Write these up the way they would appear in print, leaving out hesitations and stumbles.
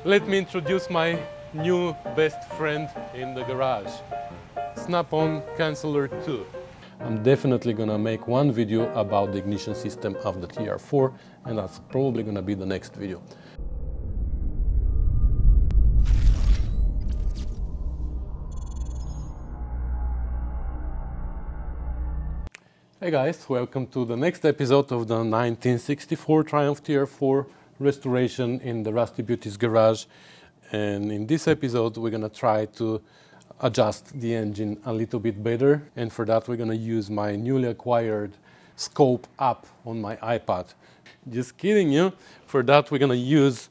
Let me introduce my new best friend in the garage, Snap-on Canceller 2. I'm definitely gonna make one video about the ignition system of the TR4, and that's probably gonna be the next video. Hey guys, welcome to the next episode of the 1964 Triumph TR4 restoration in the Rusty Beauty's garage. And in this episode we're gonna try to adjust the engine a little bit better, and for that we're gonna use my newly acquired scope app on my iPad. Just kidding you. For that we're gonna use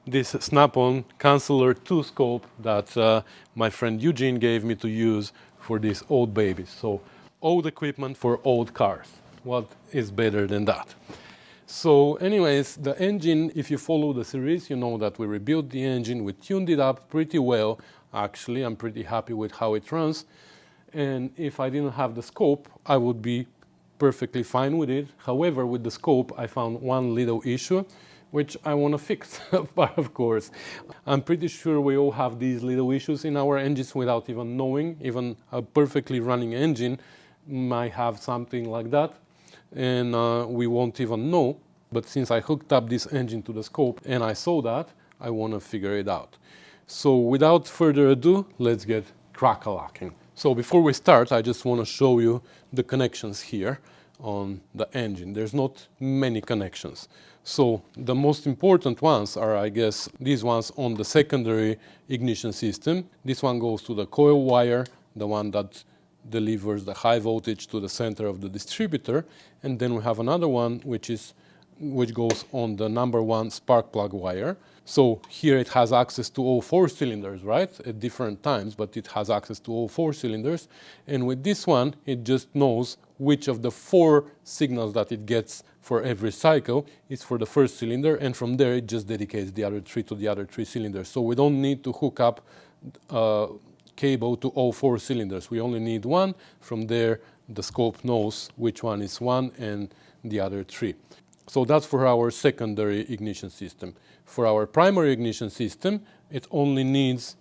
this Snap-on Canceller 2 scope that my friend Eugene gave me to use for these old babies. So old equipment for old cars. What is better than that? So anyways, the engine, if you follow the series, you know that we rebuilt the engine, we tuned it up pretty well. Actually, I'm pretty happy with how it runs. And if I didn't have the scope, I would be perfectly fine with it. However, with the scope, I found one little issue, which I want to fix, of course. I'm pretty sure we all have these little issues in our engines without even knowing. Even a perfectly running engine might have something like that, and we won't even know. But since I hooked up this engine to the scope and I saw that, I want to figure it out. So without further ado, let's get crack-a-lacking. So before we start, I just want to show you the connections here on the engine. There's not many connections. So the most important ones are, I guess, these ones on the secondary ignition system. This one goes to the coil wire, the one that delivers the high voltage to the center of the distributor, and then we have another one which goes on the number one spark plug wire. So here it has access to all four cylinders, right, at different times, but it has access to all four cylinders. And with this one, it just knows which of the four signals that it gets for every cycle is for the first cylinder, and from there it just dedicates the other three to the other three cylinders. So we don't need to hook up cable to all four cylinders. We only need one. From there, the scope knows which one is one and the other three. So that's for our secondary ignition system. For our primary ignition system, it only needs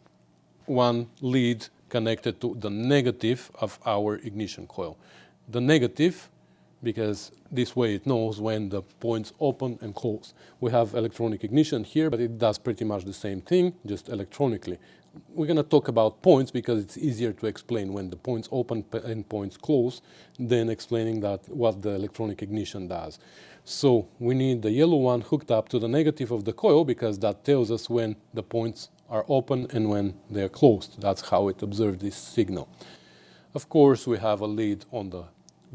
one lead connected to the negative of our ignition coil. The negative, because this way it knows when the points open and close. We have electronic ignition here, but it does pretty much the same thing, just electronically. We're going to talk about points because it's easier to explain when the points open and points close than explaining that what the electronic ignition does. So we need the yellow one hooked up to the negative of the coil because that tells us when the points are open and when they are closed. That's how it observes this signal. Of course, we have a lead on the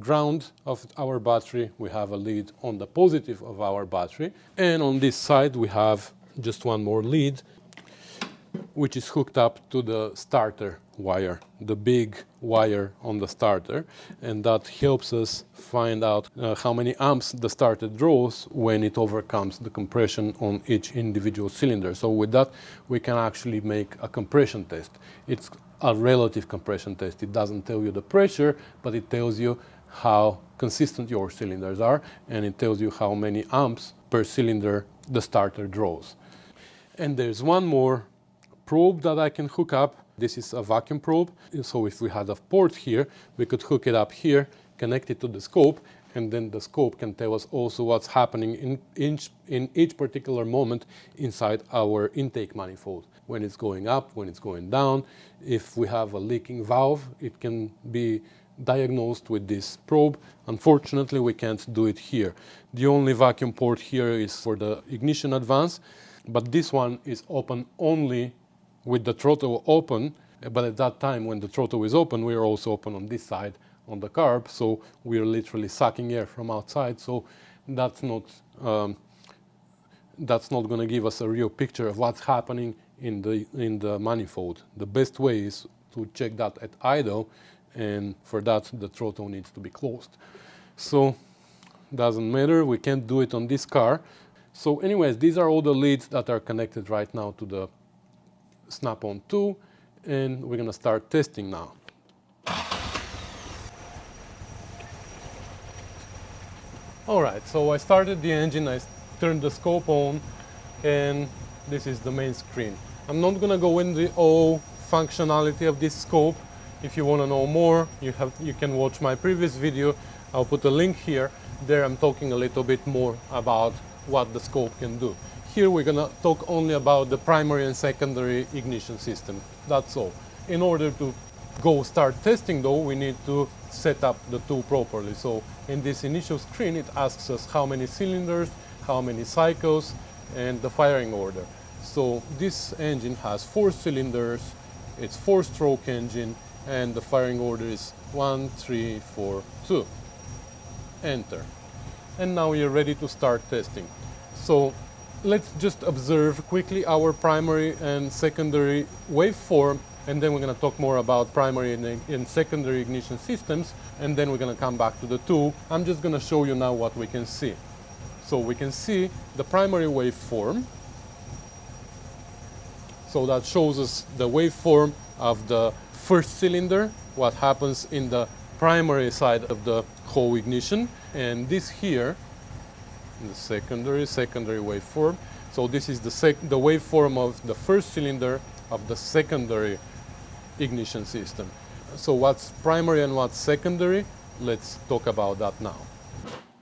ground of our battery. We have a lead on the positive of our battery. And on this side, we have just one more lead, which is hooked up to the starter wire, the big wire on the starter, and that helps us find out how many amps the starter draws when it overcomes the compression on each individual cylinder. So with that, we can actually make a compression test. It's a relative compression test. It doesn't tell you the pressure, but it tells you how consistent your cylinders are, and it tells you how many amps per cylinder the starter draws. And there's one more probe that I can hook up. This is a vacuum probe. So if we had a port here, we could hook it up here, connect it to the scope, and then the scope can tell us also what's happening in each particular moment inside our intake manifold. When it's going up, when it's going down. If we have a leaking valve, it can be diagnosed with this probe. Unfortunately, we can't do it here. The only vacuum port here is for the ignition advance, but this one is open only with the throttle open, but at that time when the throttle is open, we are also open on this side on the carb, so we are literally sucking air from outside. So that's not going to give us a real picture of what's happening in the manifold. The best way is to check that at idle, and for that the throttle needs to be closed. So doesn't matter, we can't do it on this car. So anyways, these are all the leads that are connected right now to the Snap-on 2, and we're going to start testing now. Alright, so I started the engine, I turned the scope on, and this is the main screen. I'm not gonna go into all functionality of this scope. If you want to know more, you can watch my previous video. I'll put a link here. There I'm talking a little bit more about what the scope can do. Here we're gonna talk only about the primary and secondary ignition system. That's all. In order to go start testing though, we need to set up the tool properly. So in this initial screen, it asks us how many cylinders, how many cycles, and the firing order. So this engine has 4 cylinders, it's 4-stroke engine, and the firing order is 1, 3, 4, 2. Enter. And now you're ready to start testing. So let's just observe quickly our primary and secondary waveform, and then we're going to talk more about primary and secondary ignition systems, and then we're going to come back to the tool. I'm just going to show you now what we can see. So we can see the primary waveform. So that shows us the waveform of the first cylinder, what happens in the primary side of the whole ignition, and this here, the secondary waveform. So this is the waveform of the first cylinder of the secondary ignition system. So what's primary and what's secondary? Let's talk about that now.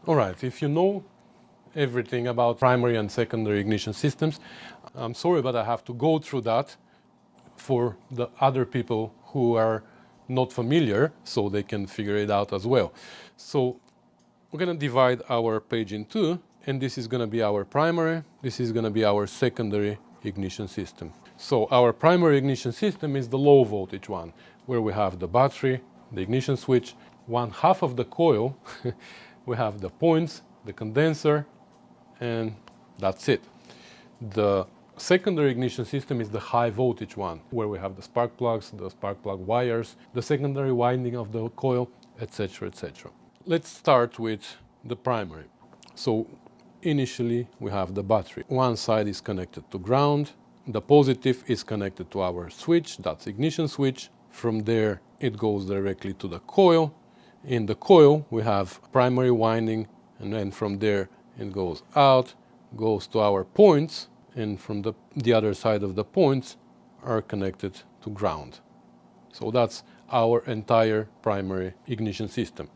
All right, if you know everything about primary and secondary ignition systems, I'm sorry, but I have to go through that for the other people who are not familiar, so they can figure it out as well. So we're going to divide our page in two, and this is going to be our primary, this is going to be our secondary ignition system. So our primary ignition system is the low voltage one, where we have the battery, the ignition switch, one half of the coil, we have the points, the condenser, and that's it. The secondary ignition system is the high voltage one, where we have the spark plugs, the spark plug wires, the secondary winding of the coil, etc., etc. Let's start with the primary. So initially we have the battery. One side is connected to ground, the positive is connected to our switch, that's ignition switch. From there it goes directly to the coil. In the coil we have primary winding, and then from there it goes out, goes to our points, and from the other side of the points are connected to ground. So that's our entire primary ignition system.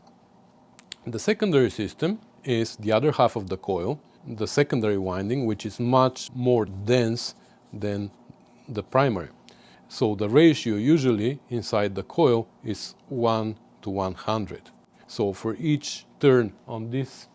The secondary system is the other half of the coil, the secondary winding, which is much more dense than the primary. So the ratio usually inside the coil is 1 to 100. So for each turn on this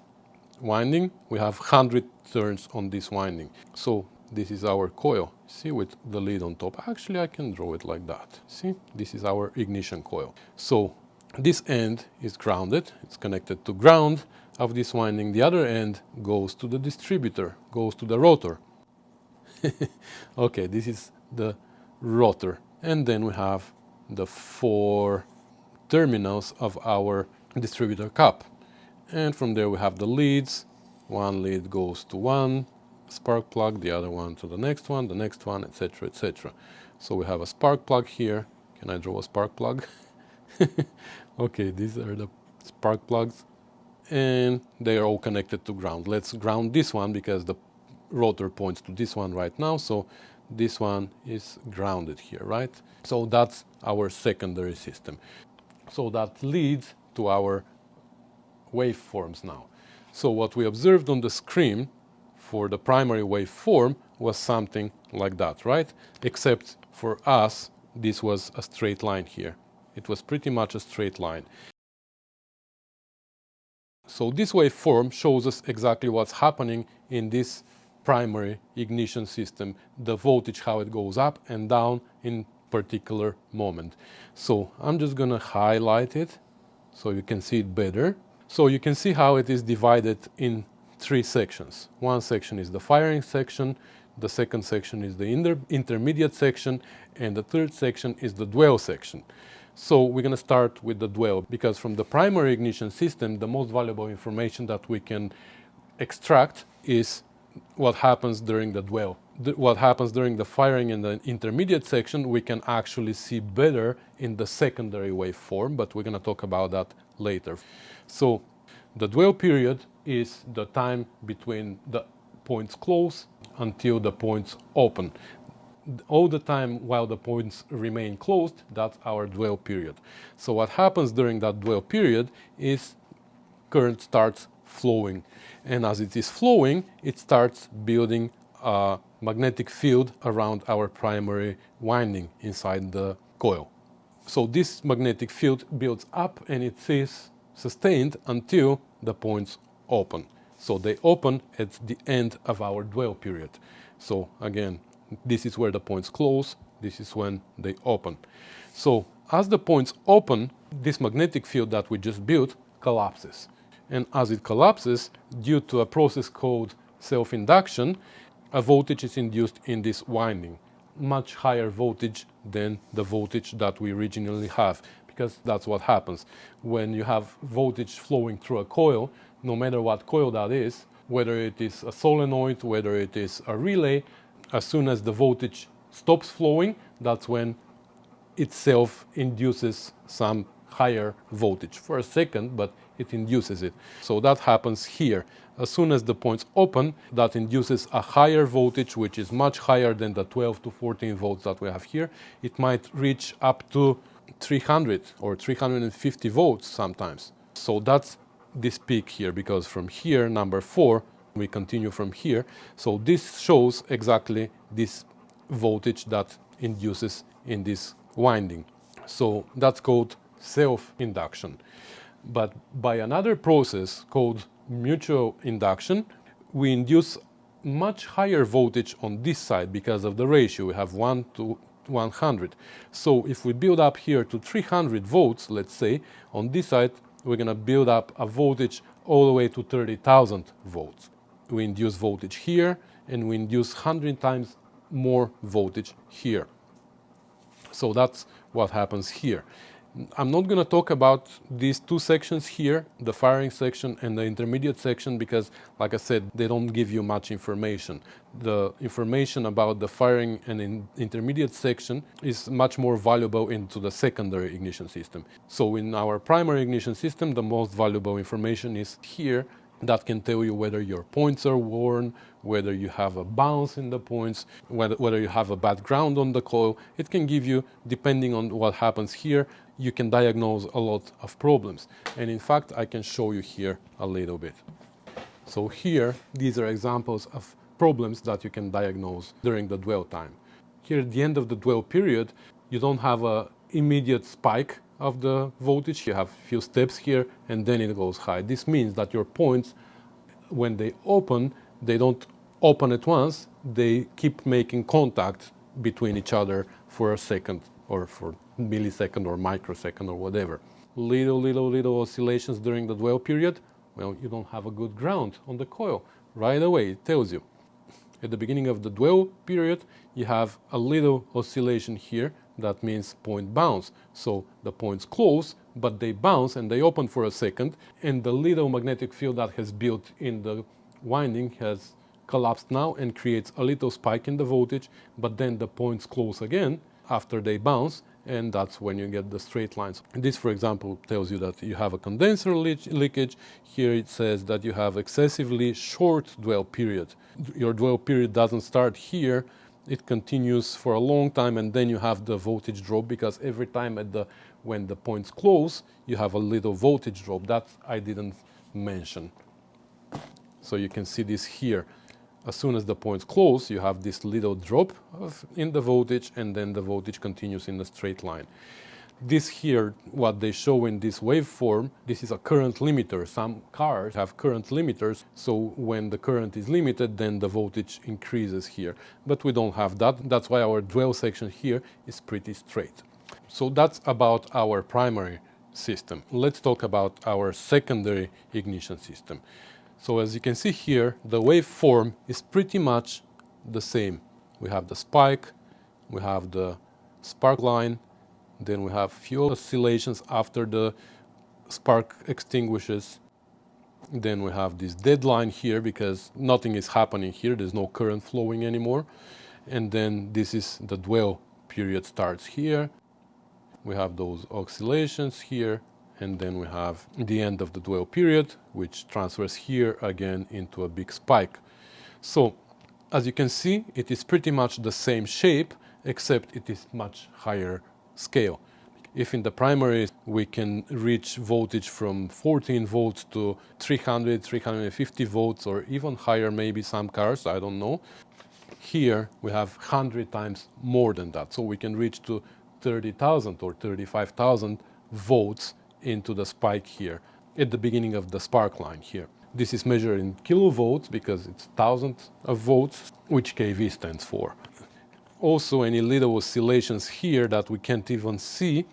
winding, we have 100 turns on this winding. So this is our coil, see, with the lid on top. Actually, I can draw it like that. See, this is our ignition coil. So this end is grounded, it's connected to ground of this winding. The other end goes to the distributor, goes to the rotor. Okay, this is the rotor. And then we have the 4 terminals of our distributor cup. And from there we have the leads. One lead goes to one spark plug, the other one to the next one, etc., etc. So we have a spark plug here. Can I draw a spark plug? Okay, these are the spark plugs, and they are all connected to ground. Let's ground this one because the rotor points to this one right now, so this one is grounded here, right? So that's our secondary system. So that leads to our waveforms now. So what we observed on the screen for the primary waveform was something like that, right? Except for us, this was a straight line here. It was pretty much a straight line. So this waveform shows us exactly what's happening in this primary ignition system, the voltage, how it goes up and down in particular moment. So I'm just gonna highlight it so you can see it better. So you can see how it is divided in 3 sections. One section is the firing section, the second section is the intermediate section, and the third section is the dwell section. So we're going to start with the dwell, because from the primary ignition system, the most valuable information that we can extract is what happens during the dwell. What happens during the firing in the intermediate section, we can actually see better in the secondary waveform, but we're going to talk about that later. So the dwell period is the time between the points close until the points open. All the time while the points remain closed, that's our dwell period. So what happens during that dwell period is current starts flowing. And as it is flowing, it starts building a magnetic field around our primary winding inside the coil. So this magnetic field builds up and it is sustained until the points open. So they open at the end of our dwell period. So again, this is where the points close, this is when they open. So as the points open, this magnetic field that we just built collapses. And as it collapses, due to a process called self-induction, a voltage is induced in this winding. Much higher voltage than the voltage that we originally have, because that's what happens. When you have voltage flowing through a coil, no matter what coil that is, whether it is a solenoid, whether it is a relay, as soon as the voltage stops flowing, that's when itself induces some higher voltage for a second, but it induces it. So that happens here. As soon as the points open, that induces a higher voltage, which is much higher than the 12 to 14 volts that we have here. It might reach up to 300 or 350 volts sometimes. So that's this peak here, because from here, number 4, we continue from here. So this shows exactly this voltage that induces in this winding. So that's called self-induction. But by another process called mutual induction, we induce much higher voltage on this side because of the ratio. We have 1 to 100. So if we build up here to 300 volts, let's say, on this side, we're going to build up a voltage all the way to 30,000 volts. We induce voltage here, and we induce 100 times more voltage here. So that's what happens here. I'm not going to talk about these two sections here, the firing section and the intermediate section, because, like I said, they don't give you much information. The information about the firing and intermediate section is much more valuable into the secondary ignition system. So in our primary ignition system, the most valuable information is here. That can tell you whether your points are worn, whether you have a bounce in the points, whether you have a bad ground on the coil. It can give you, depending on what happens here, you can diagnose a lot of problems. And in fact, I can show you here a little bit. So here, these are examples of problems that you can diagnose during the dwell time. Here at the end of the dwell period, you don't have an immediate spike of the voltage. You have a few steps here and then it goes high. This means that your points, when they open, they don't open at once. They keep making contact between each other for a second or for millisecond or microsecond or whatever. Little oscillations during the dwell period. Well, you don't have a good ground on the coil. Right away it tells you. At the beginning of the dwell period, you have a little oscillation here. That means point bounce. So the points close, but they bounce and they open for a second, and the little magnetic field that has built in the winding has collapsed now and creates a little spike in the voltage, but then the points close again after they bounce, and that's when you get the straight lines. This, for example, tells you that you have a condenser leakage. Here it says that you have excessively short dwell period. Your dwell period doesn't start here. It continues for a long time, and then you have the voltage drop, because every time when the points close, you have a little voltage drop. That I didn't mention. So you can see this here. As soon as the points close, you have this little drop in the voltage, and then the voltage continues in a straight line. This here, what they show in this waveform, this is a current limiter. Some cars have current limiters, so when the current is limited, then the voltage increases here. But we don't have that. That's why our dwell section here is pretty straight. So that's about our primary system. Let's talk about our secondary ignition system. So as you can see here, the waveform is pretty much the same. We have the spike, we have the spark line, then we have few oscillations after the spark extinguishes. Then we have this dead line here because nothing is happening here. There's no current flowing anymore. And then this is the dwell period starts here. We have those oscillations here. And then we have the end of the dwell period, which transfers here again into a big spike. So As you can see, it is pretty much the same shape, except it is much higher scale. If in the primary we can reach voltage from 14 volts to 300, 350 volts, or even higher, maybe some cars, I don't know. Here we have 100 times more than that. So we can reach to 30,000 or 35,000 volts into the spike here at the beginning of the spark line here. This is measured in kilovolts because it's thousands of volts, which kV stands for. Also, any little oscillations here that we can't even see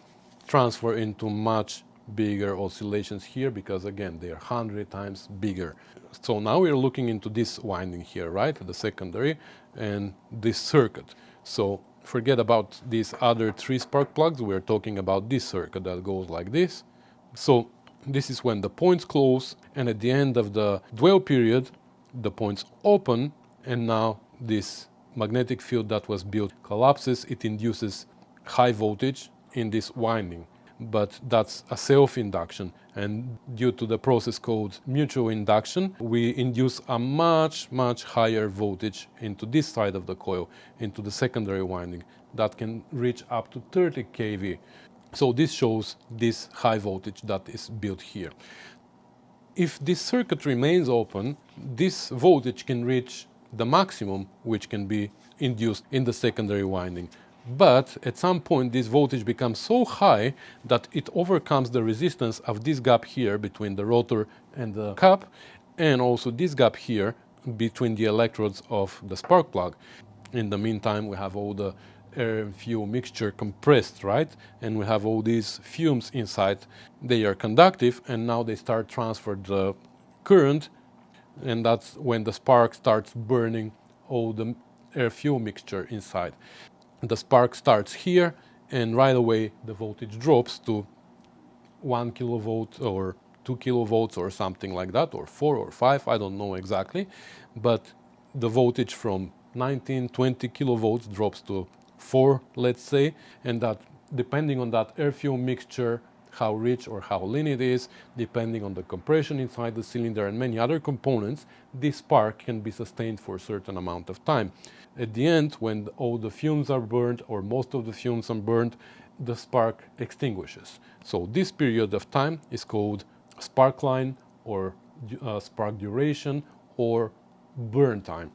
transfer into much bigger oscillations here because, again, they are 100 times bigger. So now we're looking into this winding here, right, the secondary, and this circuit. So forget about these other 3 spark plugs. We're talking about this circuit that goes like this. So this is when the points close, and at the end of the dwell period, the points open, and now this magnetic field that was built collapses. It induces high voltage in this winding, but that's a self-induction, and due to the process called mutual induction, we induce a much higher voltage into this side of the coil, into the secondary winding, that can reach up to 30 kV. So this shows this high voltage that is built here. If this circuit remains open, this voltage can reach the maximum which can be induced in the secondary winding. But at some point this voltage becomes so high that it overcomes the resistance of this gap here between the rotor and the cap, and also this gap here between the electrodes of the spark plug. In the meantime, we have all the air and fuel mixture compressed, right? And we have all these fumes inside. They are conductive, and now they start transfer the current, and that's when the spark starts burning all the air fuel mixture inside. The spark starts here, and right away the voltage drops to 1 kilovolt or 2 kilovolts or something like that, or 4 or 5, I don't know exactly. But the voltage from 19, 20 kilovolts drops to 4, let's say, and that, depending on that air fuel mixture, how rich or how lean it is, depending on the compression inside the cylinder and many other components, this spark can be sustained for a certain amount of time. At the end, when all the fumes are burned, or most of the fumes are burned, the spark extinguishes. So this period of time is called spark line, or spark duration, or burn time.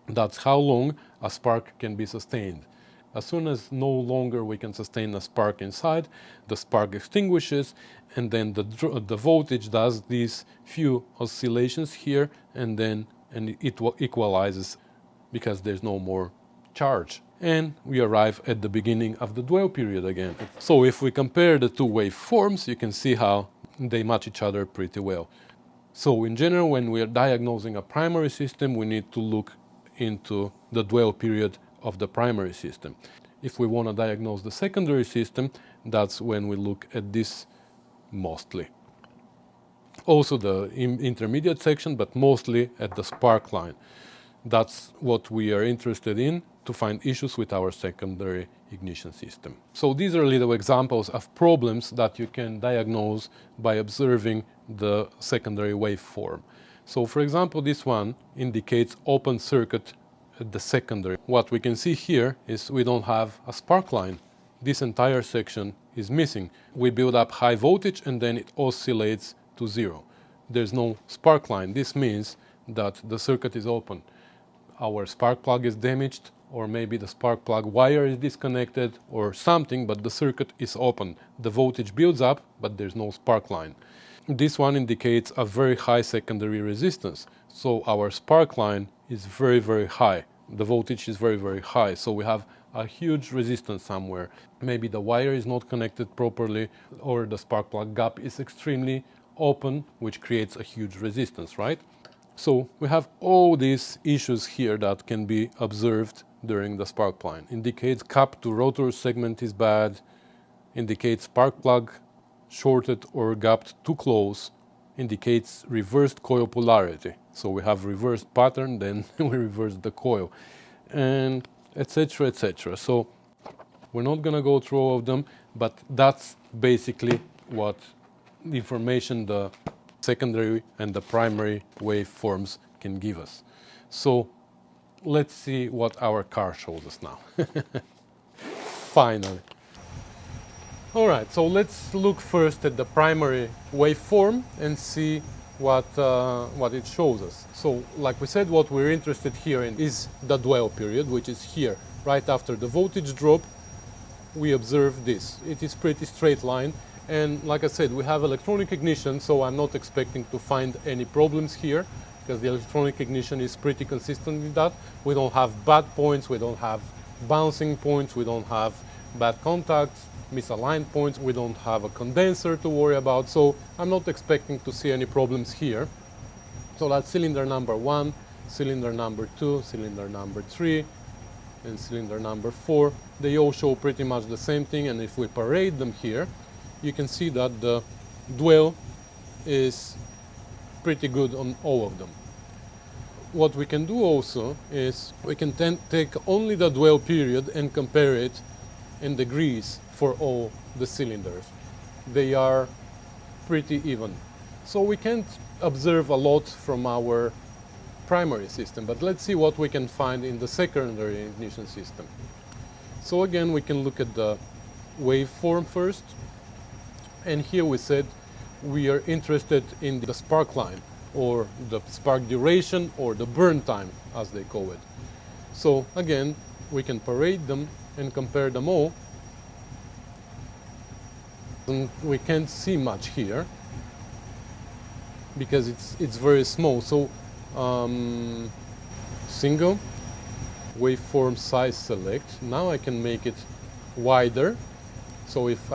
That's how long a spark can be sustained. As soon as no longer we can sustain a spark inside, the spark extinguishes, and then the voltage does these few oscillations here, and then it equalizes because there's no more charge. And we arrive at the beginning of the dwell period again. So if we compare the two waveforms, you can see how they match each other pretty well. So in general, when we are diagnosing a primary system, we need to look into the dwell period of the primary system. If we want to diagnose the secondary system, that's when we look at this mostly. Also the intermediate section, but mostly at the spark line. That's what we are interested in to find issues with our secondary ignition system. So these are little examples of problems that you can diagnose by observing the secondary waveform. So for example, this one indicates open circuit at the secondary. What we can see here is we don't have a spark line. This entire section is missing. We build up high voltage and then it oscillates to 0. There's no spark line. This means that the circuit is open. Our spark plug is damaged, or maybe the spark plug wire is disconnected or something, but the circuit is open. The voltage builds up, but there's no spark line. This one indicates a very high secondary resistance. So our spark line is very high. The voltage is very high. So we have a huge resistance somewhere. Maybe the wire is not connected properly, or the spark plug gap is extremely open, which creates a huge resistance, right? So we have all these issues here that can be observed during the spark line. Indicates cap to rotor segment is bad, indicates spark plug shorted or gapped too close, indicates reversed coil polarity. So we have reversed pattern, then we reverse the coil, and etc. etc. So we're not going to go through all of them, but that's basically what information the secondary and the primary waveforms can give us. So let's see what our car shows us now. Finally. All right, so let's look first at the primary waveform and see what it shows us. So, like we said, what we're interested here in is the dwell period, which is here. Right after the voltage drop, we observe this. It is pretty straight line, and like I said, we have electronic ignition, so I'm not expecting to find any problems here, because the electronic ignition is pretty consistent with that. We don't have bad points, we don't have bouncing points, we don't have bad contacts, misaligned points, we don't have a condenser to worry about, so I'm not expecting to see any problems here. So that's cylinder number 1, cylinder number 2, cylinder number 3, and cylinder number 4. They all show pretty much the same thing, and if we parade them here, you can see that the dwell is pretty good on all of them. What we can do also is we can take only the dwell period and compare it in degrees for all the cylinders. They are pretty even. So we can't observe a lot from our primary system, but let's see what we can find in the secondary ignition system. So again, we can look at the waveform first, and here we said we are interested in the spark line, or the spark duration, or the burn time, as they call it. So again, we can parade them and compare them all. And we can't see much here because it's very small. So single waveform size select. Now I can make it wider. So if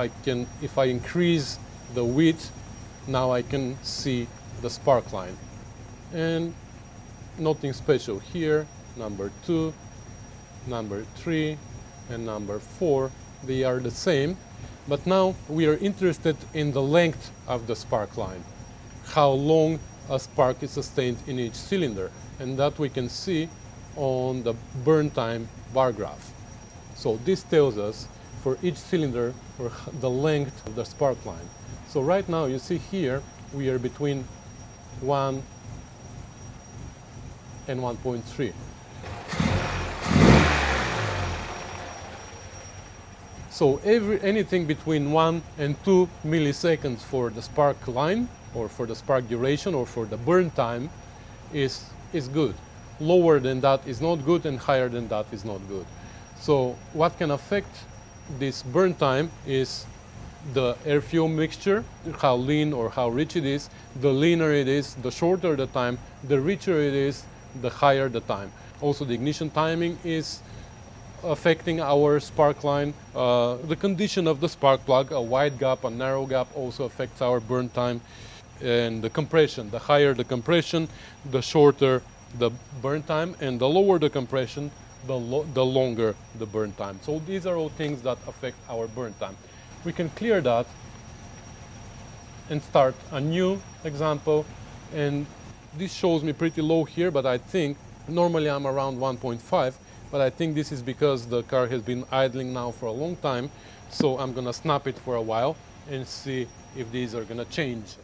I increase the width, now I can see the spark line. And nothing special here. Number 2, number 3, and number 4, they are the same. But now we are interested in the length of the spark line, how long a spark is sustained in each cylinder, and that we can see on the burn time bar graph. So this tells us for each cylinder or the length of the spark line. So right now you see here we are between 1 and 1.3. So anything between 1 and 2 milliseconds for the spark line, or for the spark duration, or for the burn time is good. Lower than that is not good, and higher than that is not good. So what can affect this burn time is the air-fuel mixture, how lean or how rich it is. The leaner it is, the shorter the time. The richer it is, the higher the time. Also, the ignition timing is affecting our spark line. The condition of the spark plug, a wide gap, a narrow gap, also affects our burn time. And the compression, the higher the compression, the shorter the burn time, and the lower the compression, the longer the burn time. So these are all things that affect our burn time. We can clear that and start a new example, and this shows me pretty low here, but I think normally I'm around 1.5, but I think this is because the car has been idling now for a long time. So I'm gonna snap it for a while and see if these are gonna change.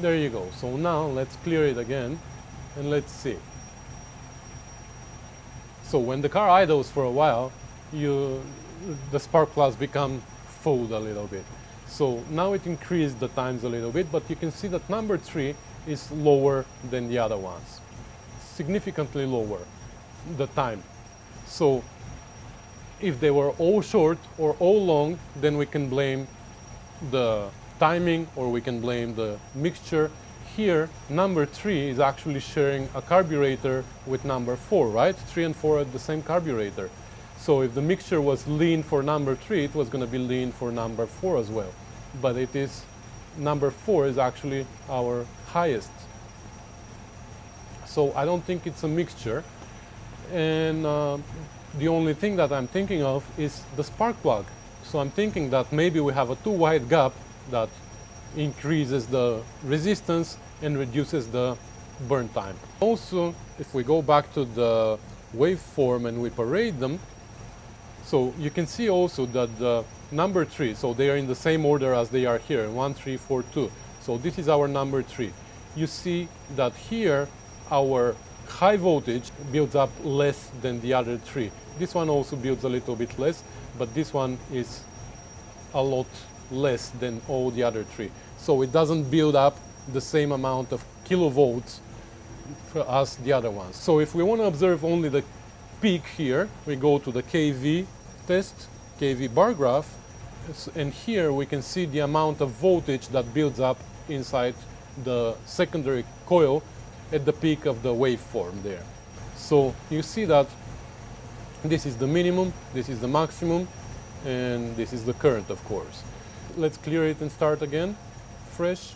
There you go. So now let's clear it again and let's see. So when the car idles for a while, the spark plugs become full a little bit. So now it increased the times a little bit, but you can see that number 3 is lower than the other ones. Significantly lower, the time. So if they were all short or all long, then we can blame the timing, or we can blame the mixture. Here, number 3 is actually sharing a carburetor with number 4, right? 3 and 4 are the same carburetor. So if the mixture was lean for number 3, it was going to be lean for number 4 as well. But it is, number 4 is actually our highest. So I don't think it's a mixture. And The only thing that I'm thinking of is the spark plug. So I'm thinking that maybe we have a too wide gap that increases the resistance and reduces the burn time. Also, if we go back to the waveform and we parade them, so you can see also that the number 3, so they are in the same order as they are here, 1, 3, 4, 2. So this is our number 3. You see that here our high voltage builds up less than the other 3. This one also builds a little bit less, but this one is a lot less than all the other 3. So it doesn't build up the same amount of kilovolts as the other ones. So if we want to observe only the peak here, we go to the kV test, kV bar graph, and here we can see the amount of voltage that builds up inside the secondary coil at the peak of the waveform there. So you see that this is the minimum, this is the maximum, and this is the current, of course. Let's clear it and start again, fresh.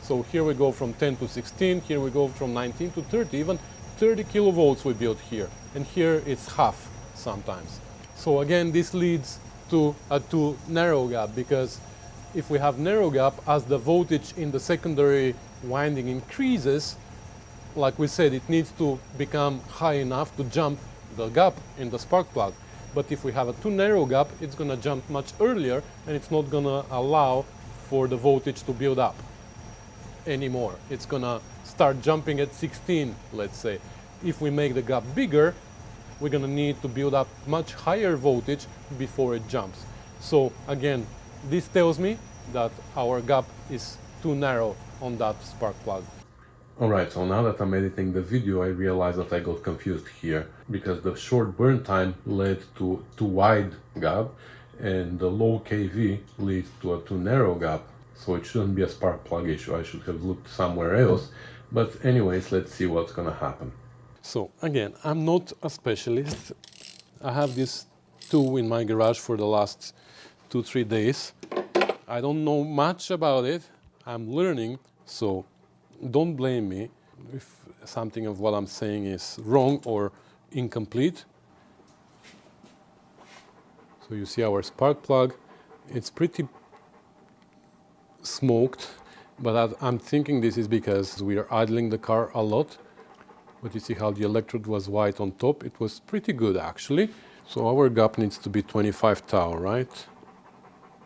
So here we go from 10 to 16, here we go from 19 to 30, even 30 kilovolts we built here, and here it's half sometimes. So again, this leads to a too narrow gap, because if we have narrow gap, as the voltage in the secondary winding increases, like we said, it needs to become high enough to jump the gap in the spark plug. But if we have a too narrow gap, it's going to jump much earlier, and it's not going to allow for the voltage to build up anymore. It's going to start jumping at 16, let's say. If we make the gap bigger, we're going to need to build up much higher voltage before it jumps. So again, this tells me that our gap is too narrow on that spark plug. Alright, so now that I'm editing the video, I realize that I got confused here, because the short burn time led to too wide gap, and the low kV leads to a too narrow gap. So it shouldn't be a spark plug issue. I should have looked somewhere else. But anyways, let's see what's gonna happen. So again, I'm not a specialist. I have this tool in my garage for the last 2-3 days. I don't know much about it. I'm learning, so don't blame me if something of what I'm saying is wrong or incomplete. So you see our spark plug. It's pretty smoked, but I'm thinking this is because we are idling the car a lot. But you see how the electrode was white on top. It was pretty good, actually. So our gap needs to be 25 tau, right?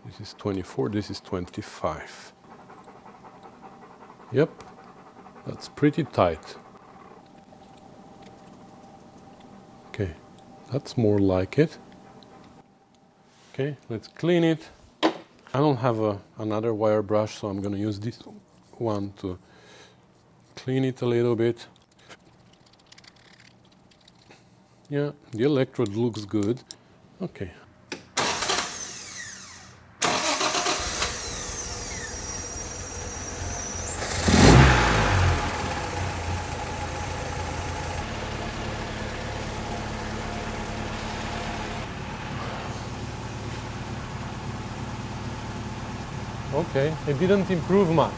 This is 24, this is 25. Yep, that's pretty tight. Okay, that's more like it. Okay, let's clean it. I don't have another wire brush, so I'm going to use this one to clean it a little bit. Yeah, the electrode looks good. Okay. Okay, it didn't improve much.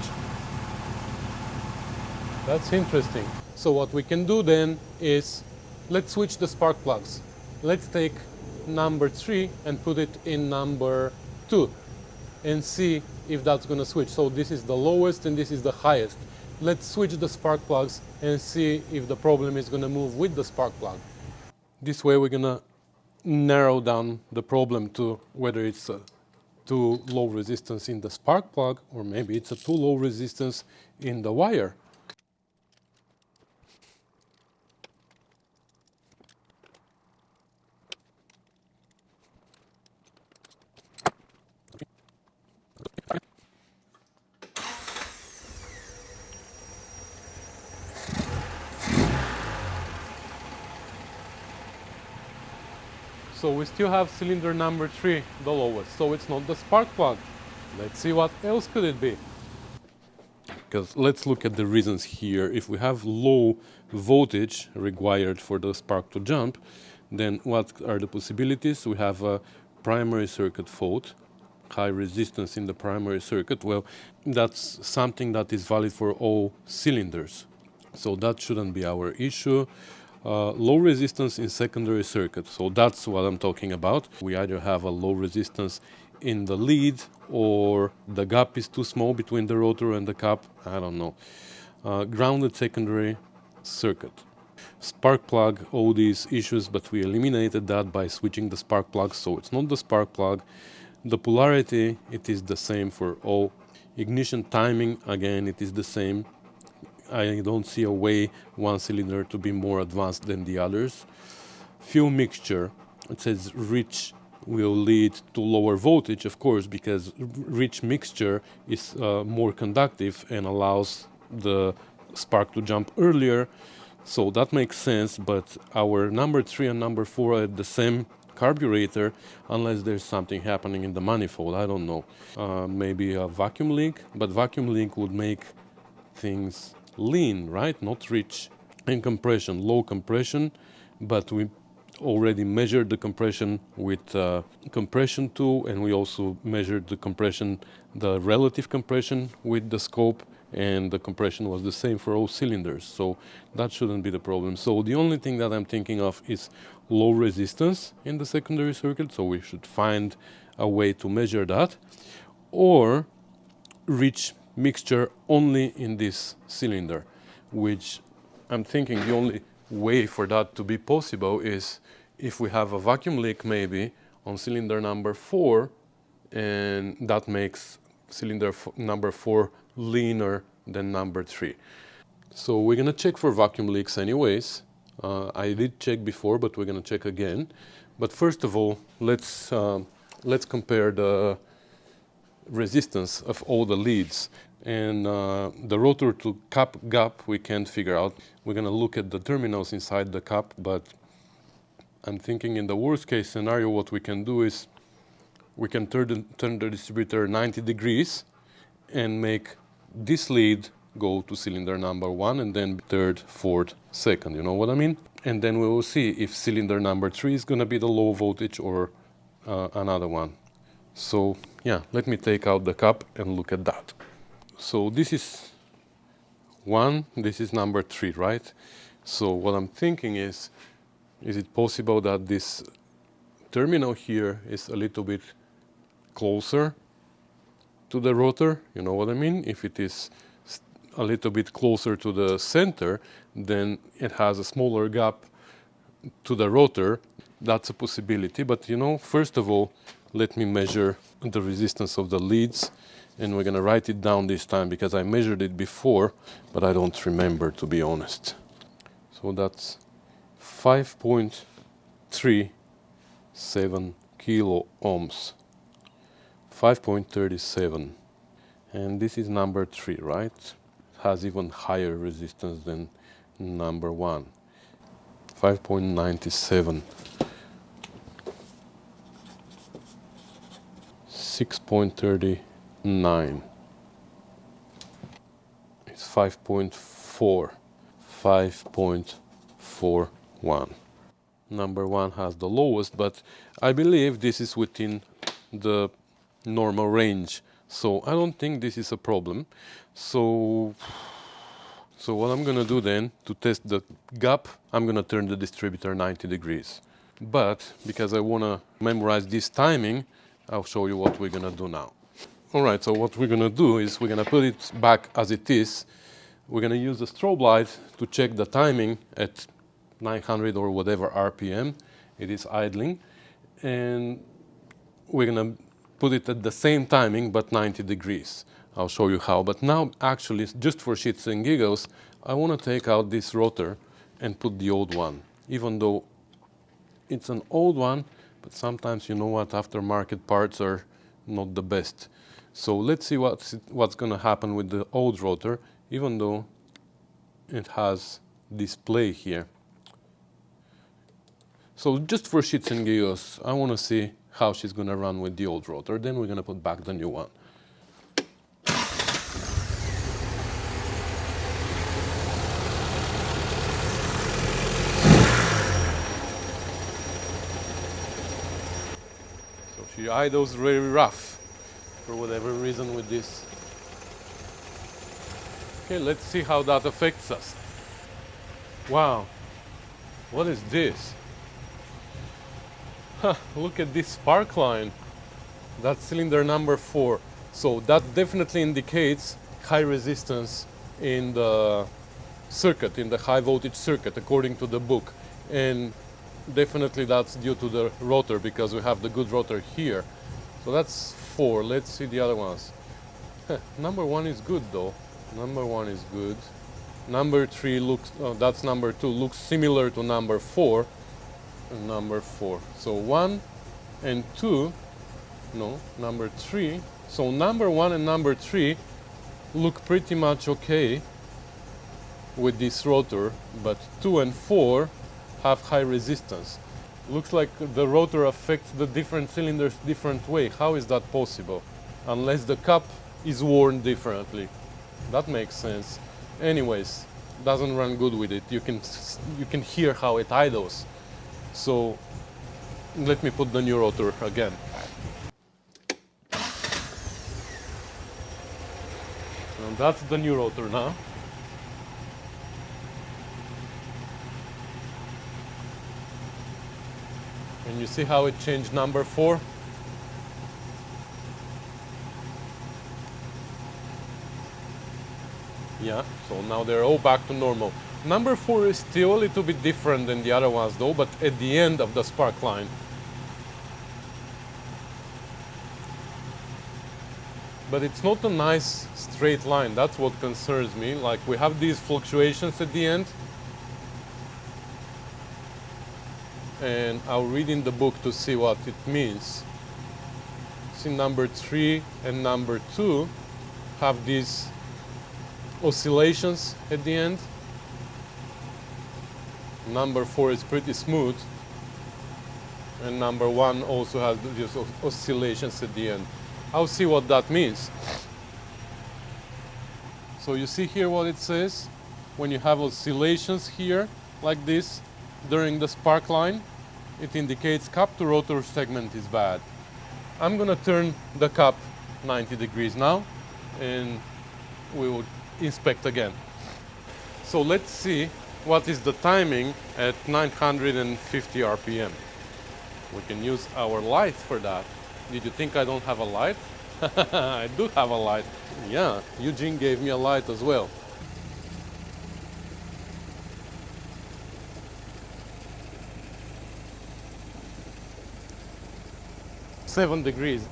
That's interesting. So what we can do then is, let's switch the spark plugs. Let's take number 3 and put it in number 2 and see if that's going to switch. So this is the lowest and this is the highest. Let's switch the spark plugs and see if the problem is going to move with the spark plug. This way we're going to narrow down the problem to whether it's a too low resistance in the spark plug, or maybe it's a too low resistance in the wire. So we still have cylinder number 3, the lowest, so it's not the spark plug. Let's see what else could it be. Because let's look at the reasons here. If we have low voltage required for the spark to jump, then what are the possibilities? We have a primary circuit fault, high resistance in the primary circuit. Well, that's something that is valid for all cylinders. So that shouldn't be our issue. Low resistance in secondary circuit, so that's what I'm talking about. We either have a low resistance in the lead or the gap is too small between the rotor and the cap, I don't know. Grounded secondary circuit. Spark plug, all these issues, but we eliminated that by switching the spark plug, so it's not the spark plug. The polarity, it is the same for all. Ignition timing, again, it is the same. I don't see a way one cylinder to be more advanced than the others. Fuel mixture, it says rich will lead to lower voltage, of course, because rich mixture is more conductive and allows the spark to jump earlier. So that makes sense, but our number 3 and number 4 are at the same carburetor, unless there's something happening in the manifold, I don't know. Maybe a vacuum leak, but vacuum leak would make things lean, right? Not rich. And compression, low compression, but we already measured the compression with compression tool, and we also measured the compression, the relative compression with the scope, and the compression was the same for all cylinders, so that shouldn't be the problem. So the only thing that I'm thinking of is low resistance in the secondary circuit, so we should find a way to measure that, or rich mixture only in this cylinder, which I'm thinking the only way for that to be possible is if we have a vacuum leak maybe on cylinder number 4, and that makes cylinder number 4 leaner than number 3. So we're gonna check for vacuum leaks anyways. I did check before, but we're gonna check again. But first of all, let's compare the resistance of all the leads. And the rotor to cap gap we can't figure out. We're gonna look at the terminals inside the cap, but I'm thinking in the worst case scenario what we can do is we can turn the distributor 90 degrees and make this lead go to cylinder number 1 and then third, fourth, second, you know what I mean? And then we will see if cylinder number 3 is gonna be the low voltage or another one. So yeah, let me take out the cap and look at that. So this is 1, this is number 3, right? So what I'm thinking is it possible that this terminal here is a little bit closer to the rotor? You know what I mean? If it is a little bit closer to the center, then it has a smaller gap to the rotor. That's a possibility. But you know, first of all, let me measure the resistance of the leads, and we're gonna write it down this time because I measured it before, but I don't remember, to be honest. So that's 5.37 kilo ohms. 5.37, and this is number 3, right? It has even higher resistance than number 1. 5.97. 6.39. It's 5.4. 5.41. Number 1 has the lowest, but I believe this is within the normal range, so I don't think this is a problem. So what I'm gonna do then to test the gap, I'm gonna turn the distributor 90 degrees. But because I wanna memorize this timing, I'll show you what we're gonna do now. Alright, so what we're gonna do is we're gonna put it back as it is. We're gonna use the strobe light to check the timing at 900 or whatever RPM it is idling, and we're gonna put it at the same timing but 90 degrees. I'll show you how. But now actually, just for shits and giggles, I want to take out this rotor and put the old one, even though it's an old one, but sometimes, you know what, aftermarket parts are not the best. So let's see what's going to happen with the old rotor, even though it has this play here. So just for shits and giggles, I want to see how she's going to run with the old rotor. Then we're going to put back the new one. So she idles very rough for whatever reason with this. Okay, let's see how that affects us. Wow. What is this? Huh, look at this spark line. That's cylinder number 4. So that definitely indicates high resistance in the circuit, in the high voltage circuit, according to the book. And definitely that's due to the rotor, because we have the good rotor here. So that's 4. Let's see the other ones. Number 1 is good though. Number 1 is good. Number 3 looks, that's number 2, looks similar to number 4. And number 4. So 1 and 2, no, number 3. So number 1 and number 3 look pretty much okay with this rotor, but 2 and 4 have high resistance. Looks like the rotor affects the different cylinders different way. How is that possible? Unless the cup is worn differently. That makes sense. Anyways, doesn't run good with it. You can hear how it idles. So let me put the new rotor again. And that's the new rotor now. And you see how it changed number 4? Yeah, so now they're all back to normal. Number 4 is still a little bit different than the other ones though, but at the end of the spark line. But it's not a nice straight line. That's what concerns me. Like, we have these fluctuations at the end. And I'll read in the book to see what it means. See, number 3 and number 2 have these oscillations at the end. Number 4 is pretty smooth. And number 1 also has these oscillations at the end. I'll see what that means. So you see here what it says. When you have oscillations here, like this, during the spark line, it indicates cup to rotor segment is bad. I'm gonna turn the cup 90 degrees now, and we will inspect again. So let's see what is the timing at 950 RPM. We can use our light for that. Did you think I don't have a light? I do have a light. Yeah, Eugene gave me a light as well. Seven degrees.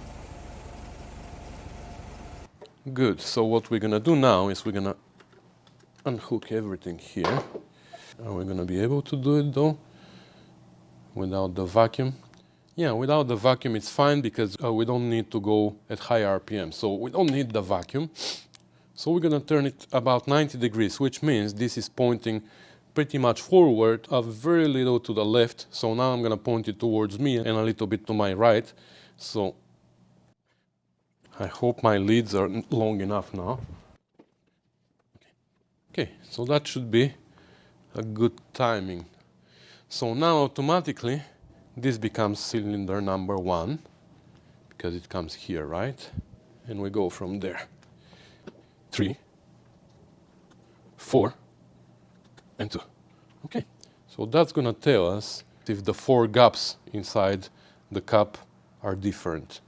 Good, so what we're gonna do now is we're gonna unhook everything here. Are we gonna be able to do it though? Without the vacuum? Yeah, without the vacuum it's fine, because we don't need to go at high RPM. So we don't need the vacuum. So we're gonna turn it about 90 degrees, which means this is pointing pretty much forward, a very little to the left. So now I'm gonna point it towards me and a little bit to my right. So I hope my leads are long enough now. Okay, so that should be a good timing. So now automatically this becomes cylinder number 1, because it comes here, right? And we go from there. 3, 4, and 2. Okay, so that's gonna tell us if the 4 gaps inside the cup are different.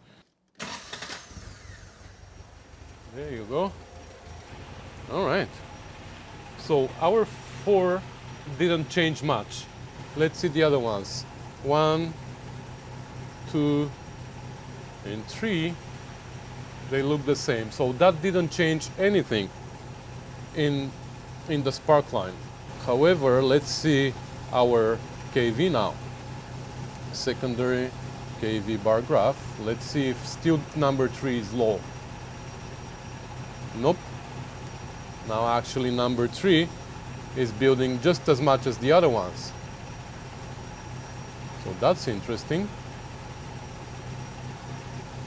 There you go. All right. So our 4 didn't change much. Let's see the other ones. 1, 2, and 3. They look the same. So that didn't change anything in the spark line. However, let's see our KV now. Secondary KV bar graph. Let's see if still number 3 is low. Nope. Now actually number 3 is building just as much as the other ones. So that's interesting.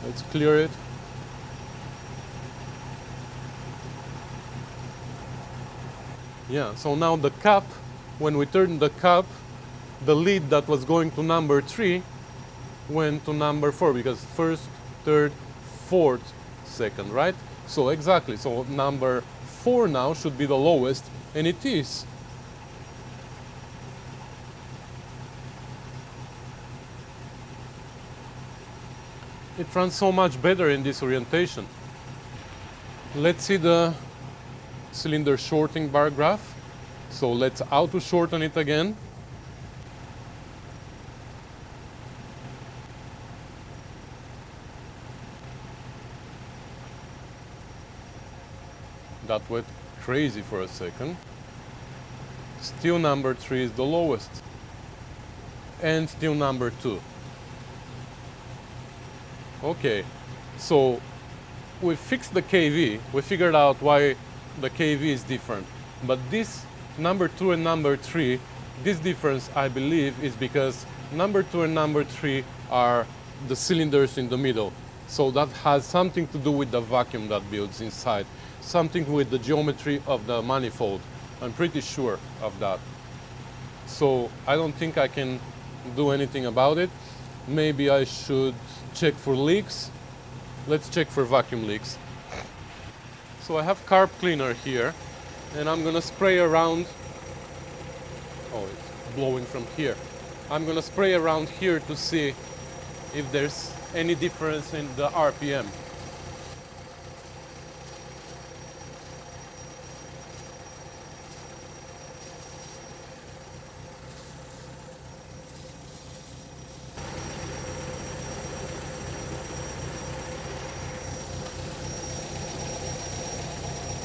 Let's clear it. Yeah, so now the cup, when we turn the cup, the lead that was going to number 3 went to number 4, because first, third, fourth, second, right? So exactly, so number 4 now should be the lowest, and it is. it runs so much better in this orientation. Let's see the cylinder shorting bar graph. So let's auto shorten it again. That went crazy for a second. Still number 3 is the lowest. And still number 2. Okay, so we fixed the KV. We figured out why the KV is different. But this number 2 and number 3, this difference, I believe, is because number 2 and number 3 are the cylinders in the middle. So that has something to do with the vacuum that builds inside, something with the geometry of the manifold. I'm pretty sure of that. So I don't think I can do anything about it. Maybe I should check for leaks. Let's check for vacuum leaks. So I have carb cleaner here, and I'm gonna spray around. Oh, it's blowing from here. I'm gonna spray around here to see if there's any difference in the RPM.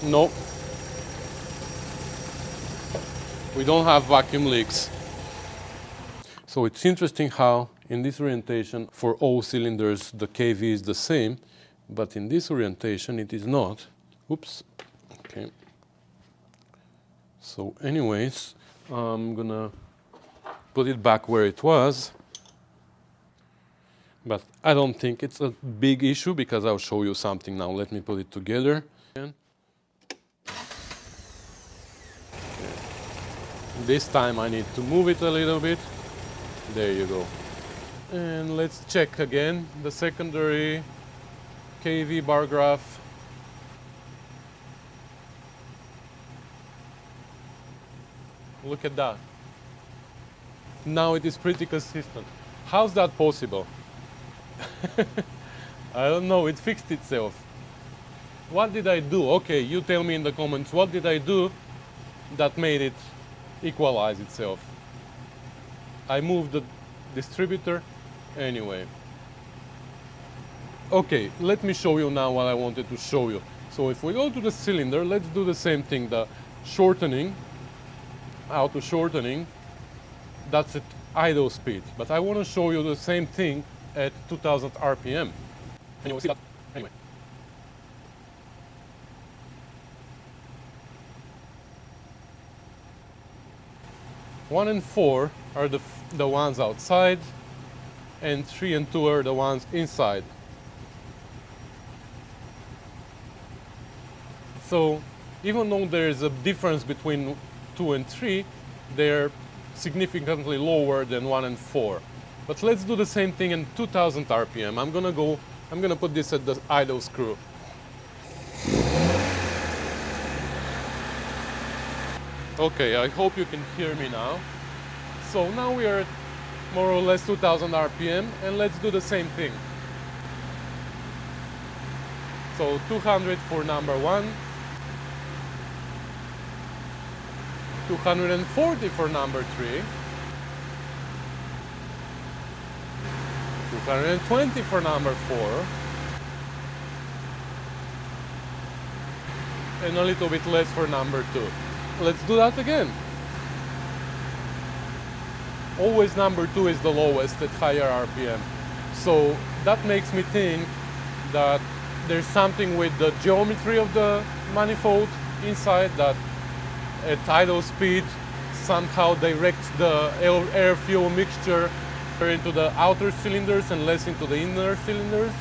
No, we don't have vacuum leaks. So it's interesting how in this orientation for all cylinders the KV is the same, but in this orientation it is not. Oops. Okay. So anyways, I'm gonna put it back where it was. But I don't think it's a big issue because I'll show you something now. Let me put it together. This time I need to move it a little bit. There you go. And let's check again the secondary KV bar graph. Look at that. Now it is pretty consistent. How's that possible? I don't know, it fixed itself. What did I do? Okay, you tell me in the comments, what did I do that made it equalize itself? I moved the distributor anyway. Okay, let me show you now what I wanted to show you. So if we go to the cylinder, let's do the same thing, the shortening, auto shortening, that's at idle speed. But I want to show you the same thing at 2000 RPM. And you will see that anyway. One and 4 are the ones outside, and 3 and 2 are the ones inside. So even though there is a difference between 2 and 3, they're significantly lower than 1 and 4. But let's do the same thing in 2000 RPM. I'm gonna put this at the idle screw. Okay, I hope you can hear me now. So now we are at more or less 2000 RPM, and let's do the same thing. So 200 for number 1, 240 for number 3, 220 for number 4, and a little bit less for number 2. Let's do that again. Always number 2 is the lowest at higher RPM. So that makes me think that there's something with the geometry of the manifold inside that at idle speed somehow directs the air-fuel mixture into the outer cylinders and less into the inner cylinders.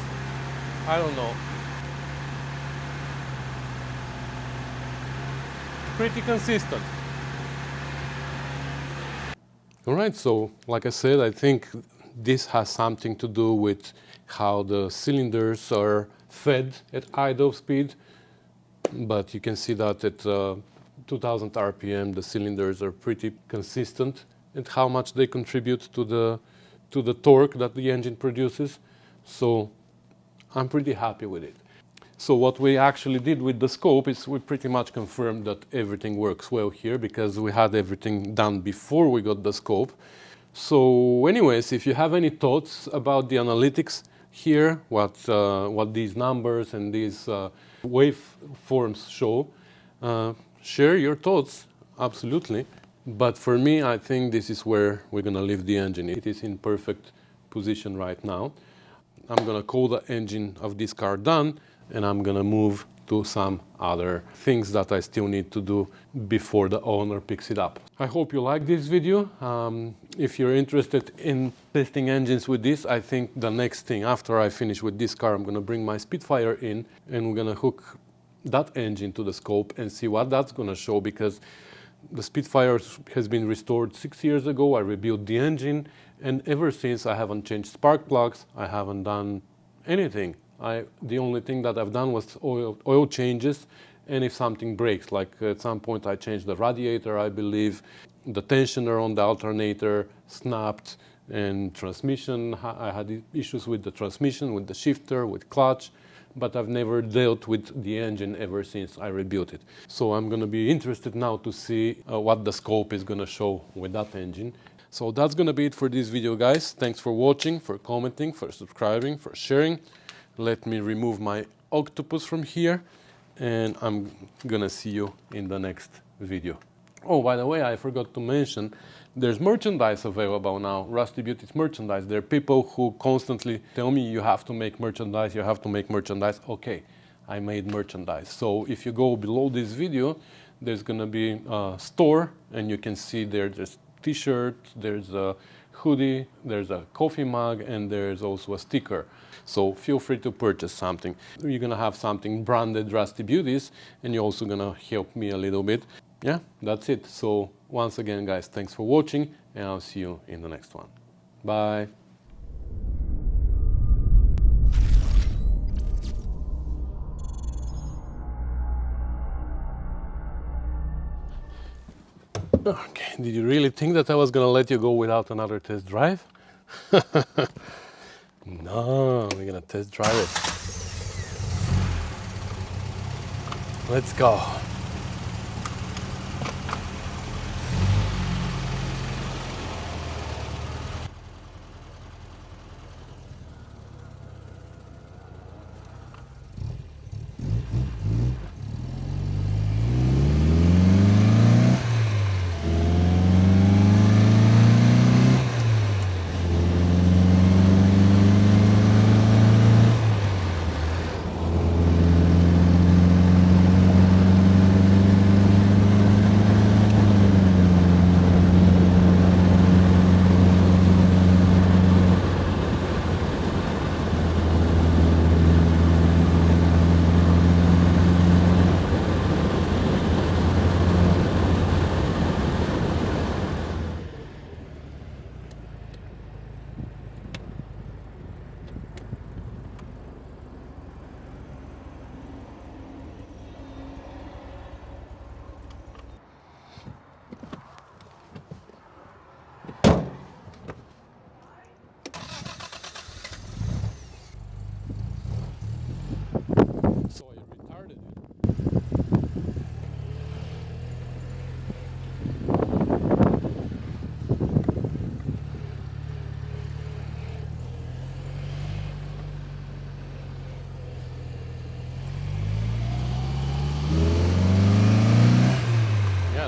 I don't know. Pretty consistent. All right, so like I said, I think this has something to do with how the cylinders are fed at idle speed, but you can see that at 2000 RPM the cylinders are pretty consistent and how much they contribute to the torque that the engine produces. So I'm pretty happy with it. So what we actually did with the scope is we pretty much confirmed that everything works well here, because we had everything done before we got the scope. So anyways, if you have any thoughts about the analytics here, what these numbers and these waveforms show, share your thoughts, absolutely. But for me, I think this is where we're gonna leave the engine. It is in perfect position right now. I'm gonna call the engine of this car done, and I'm gonna move to some other things that I still need to do before the owner picks it up. I hope you like this video. If you're interested in testing engines with this, I think the next thing after I finish with this car, I'm gonna bring my Spitfire in and we're gonna hook that engine to the scope and see what that's gonna show, because the Spitfire has been restored 6 years ago. I rebuilt the engine, and ever since I haven't changed spark plugs, I haven't done anything. The only thing that I've done was oil changes, and if something breaks, like at some point I changed the radiator, I believe, the tensioner on the alternator snapped, and transmission, I had issues with the transmission, with the shifter, with clutch, but I've never dealt with the engine ever since I rebuilt it. So I'm gonna be interested now to see what the scope is gonna show with that engine. So that's gonna be it for this video, guys. Thanks for watching, for commenting, for subscribing, for sharing. Let me remove my octopus from here, and I'm gonna see you in the next video. Oh, by the way, I forgot to mention, there's merchandise available now, Rusty Beauty's merchandise. There are people who constantly tell me you have to make merchandise, you have to make merchandise. Okay, I made merchandise. So if you go below this video, there's gonna be a store, and you can see there's t-shirt, there's a hoodie, there's a coffee mug, and there's also a sticker. So feel free to purchase something. You're gonna have something branded Rusty Beauties, and you're also gonna help me a little bit. Yeah, that's it. So once again, guys, thanks for watching, and I'll see you in the next one. Bye. Okay, did you really think that I was gonna let you go without another test drive? No, we're gonna test drive it. Let's go.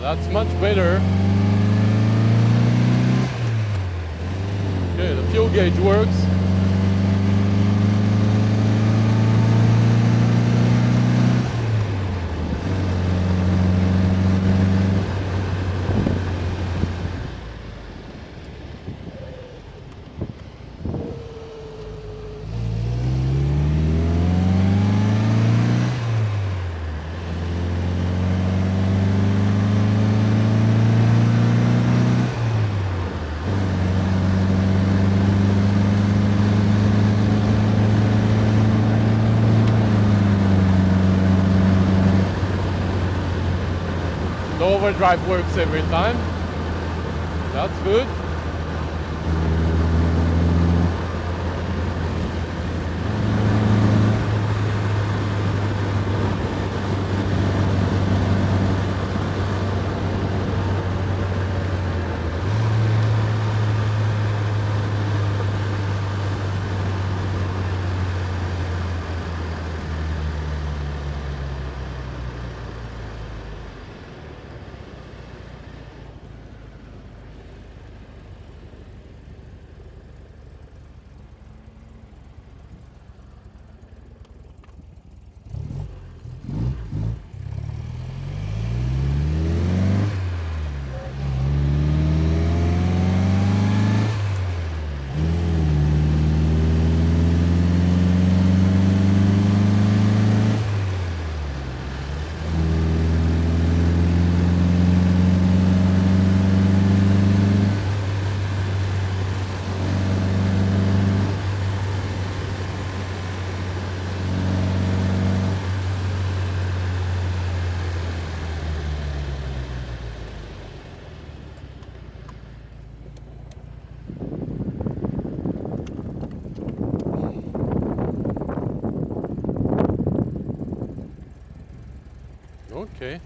That's much better. Okay, the fuel gauge works. The overdrive works every time. That's good. Okay.